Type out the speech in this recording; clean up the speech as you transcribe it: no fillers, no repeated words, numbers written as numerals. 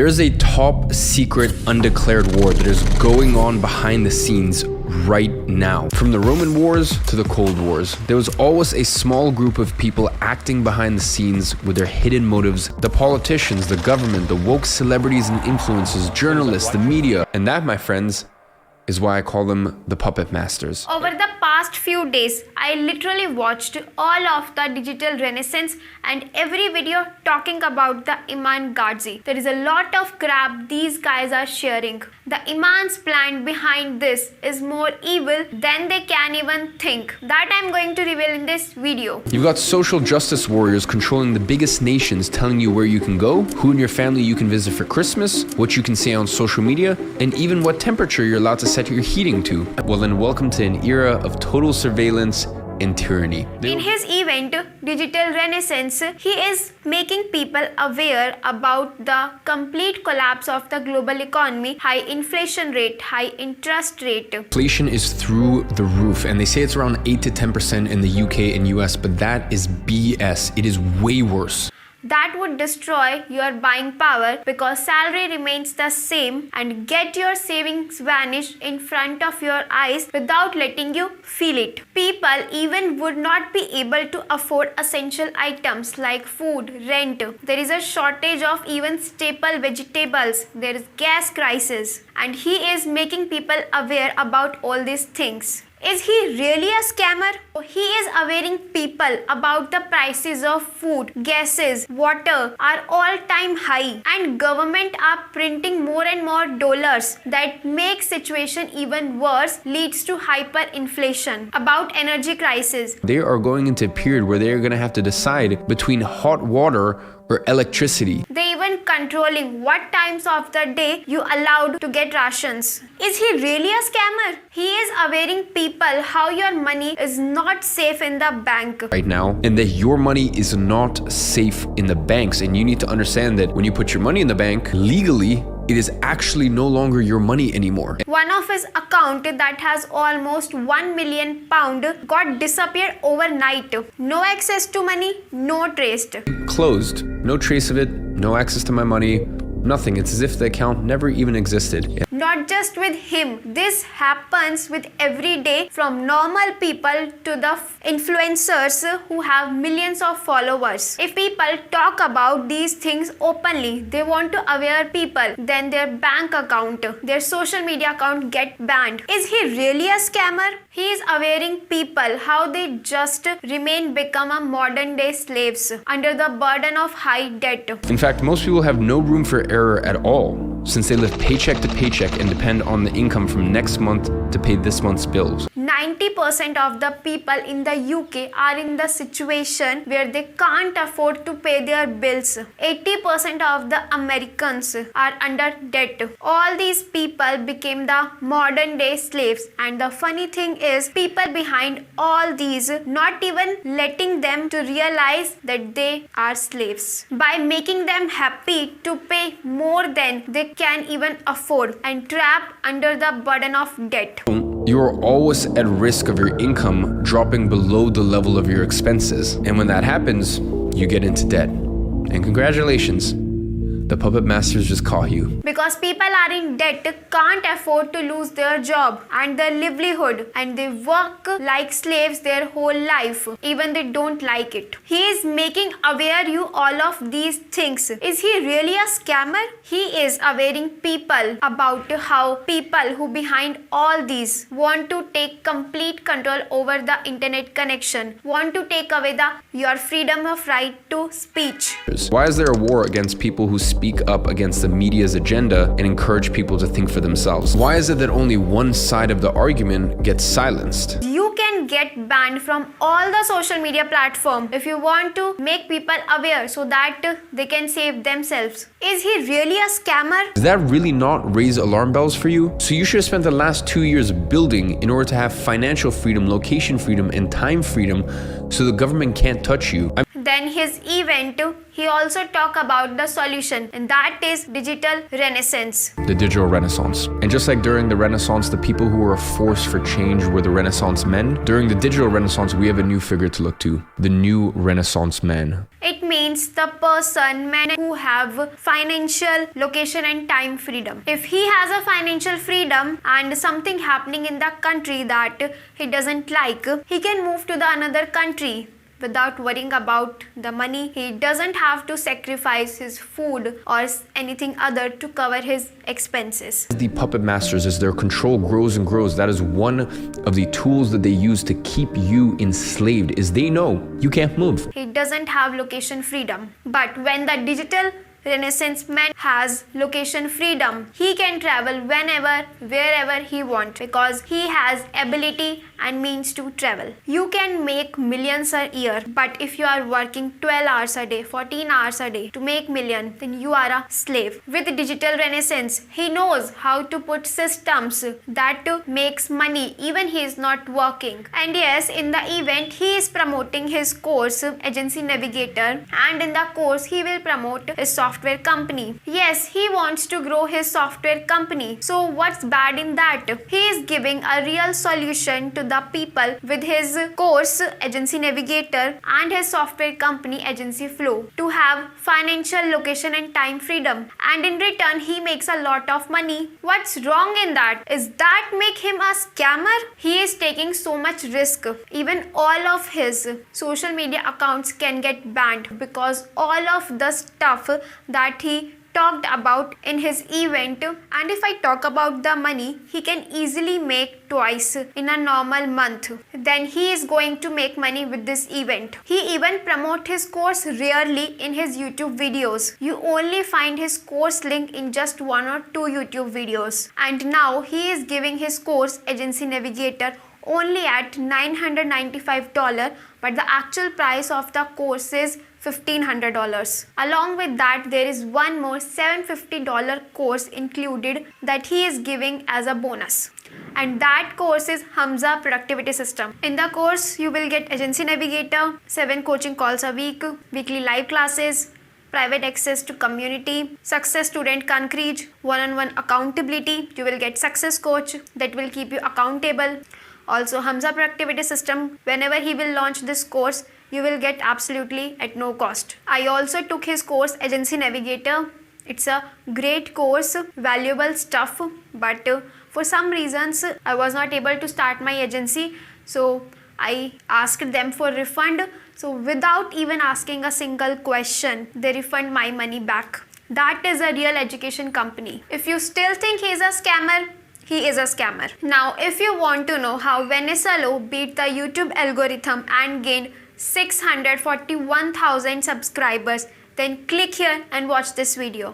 There is a top secret undeclared war that is going on behind the scenes right now. From the Roman Wars to the Cold Wars, there was always a small group of people acting behind the scenes with their hidden motives. The politicians, the government, the woke celebrities and influencers, journalists, the media. And that, my friends, is why I call them the puppet masters. Over the past few days, I literally watched all of the digital renaissance and every video talking about the Iman Gadzhi. There is a lot of crap these guys are sharing. The Iman's plan behind this is more evil than they can even think. That I'm going to reveal in this video. You've got social justice warriors controlling the biggest nations, telling you where you can go, who in your family you can visit for Christmas, what you can say on social media, and even what temperature you're allowed to set your heating to. Well then, welcome to an era of total surveillance and tyranny. In his event, Digital Renaissance, he is making people aware about the complete collapse of the global economy, high inflation rate, high interest rate. Inflation is through the roof, and they say it's around 8 to 10% in the UK and US, but that is BS. It is way worse. That would destroy your buying power because salary remains the same and get your savings vanish in front of your eyes without letting you feel it. People even would not be able to afford essential items like food, rent. There is a shortage of even staple vegetables. There is gas crisis, and he is making people aware about all these things. Is he really a scammer? He is awareing people about the prices of food, gases, water are all-time high, and government are printing more and more dollars that makes situation even worse, leads to hyperinflation. About energy crisis. They are going into a period where they are going to have to decide between hot water or electricity. They even controlling what times of the day you allowed to get rations. Is he really a scammer? He is awareing people how your money is not safe in the bank right now, and that your money is not safe in the banks. And you need to understand that when you put your money in the bank, legally, it is actually no longer your money anymore. One of his account that has almost £1 million got disappeared overnight. No access to money, no traced. Closed, no trace of it, no access to my money, nothing. It's as if the account never even existed. Not just with him, this happens with every day, from normal people to the influencers who have millions of followers. If people talk about these things openly, they want to aware people, then their bank account, their social media account get banned. Is he really a scammer? He is awareing people how they just become a modern day slaves under the burden of high debt. In fact, most people have no room for error at all, since they live paycheck to paycheck and depend on the income from next month to pay this month's bills. 90% of the people in the UK are in the situation where they can't afford to pay their bills. 80% of the Americans are under debt. All these people became the modern day slaves, and the funny thing is, people behind all these not even letting them to realize that they are slaves by making them happy to pay more than they can even afford and trapped under the burden of debt. You are always at risk of your income dropping below the level of your expenses. And when that happens, you get into debt. And congratulations, the puppet masters just caught you. Because people are in debt, can't afford to lose their job and their livelihood, and they work like slaves their whole life, even they don't like it. He is making aware you all of these things. Is he really a scammer? He is awareing people about how people who behind all these want to take complete control over the internet connection, want to take away your freedom of right to speech. Why is there a war against people who speak up against the media's agenda and encourage people to think for themselves? Why is it that only one side of the argument gets silenced? You can get banned from all the social media platforms if you want to make people aware so that they can save themselves. Is he really a scammer? Does that really not raise alarm bells for you? So you should have spent the last 2 years building in order to have financial freedom, location freedom, and time freedom so the government can't touch you. Then his event, he also talked about the solution, and that is digital renaissance. The digital renaissance. And just like during the Renaissance, the people who were a force for change were the Renaissance men, during the digital renaissance, we have a new figure to look to, the new Renaissance man. It means means the man who have financial, location and time freedom. If he has a financial freedom and something happening in the country that he doesn't like, he can move to the another country without worrying about the money. He doesn't have to sacrifice his food or anything other to cover his expenses. The puppet masters, as their control grows and grows, that is one of the tools that they use to keep you enslaved, is they know you can't move. He doesn't have location freedom. But when the digital Renaissance man has location freedom, he can travel whenever, wherever he wants, because he has ability and means to travel. You can make millions a year, but if you are working 12 hours a day, 14 hours a day to make million, then you are a slave. With digital Renaissance, he knows how to put systems that makes money even he is not working. And yes, in the event he is promoting his course Agency Navigator, and in the course he will promote his software company. Yes, he wants to grow his software company. So what's bad in that? He is giving a real solution to the people with his course Agency Navigator and his software company Agency Flow to have financial, location and time freedom, and in return he makes a lot of money. What's wrong in that? Is that make him a scammer? He is taking so much risk. Even all of his social media accounts can get banned because all of the stuff that he talked about in his event. And if I talk about the money, he can easily make twice in a normal month. Then he is going to make money with this event. He even promote his course rarely in his YouTube videos. You only find his course link in just 1 or 2 YouTube videos. And now he is giving his course Agency Navigator only at $995, but the actual price of the course is $1,500. Along with that, there is one more $750 course included that he is giving as a bonus. And that course is Hamza Productivity System. In the course, you will get Agency Navigator, 7 coaching calls a week, weekly live classes, private access to community, success student concrete, one-on-one accountability. You will get success coach that will keep you accountable. Also Hamza Productivity System, whenever he will launch this course, you will get absolutely at no cost. I also took his course Agency Navigator. It's a great course, valuable stuff, but for some reasons I was not able to start my agency, so I asked them for refund. So without even asking a single question, they refund my money back. That is a real education company. If you still think he is a scammer, he is a scammer. Now, if you want to know how Vanessa Lowe beat the YouTube algorithm and gained 641,000 subscribers, then click here and watch this video.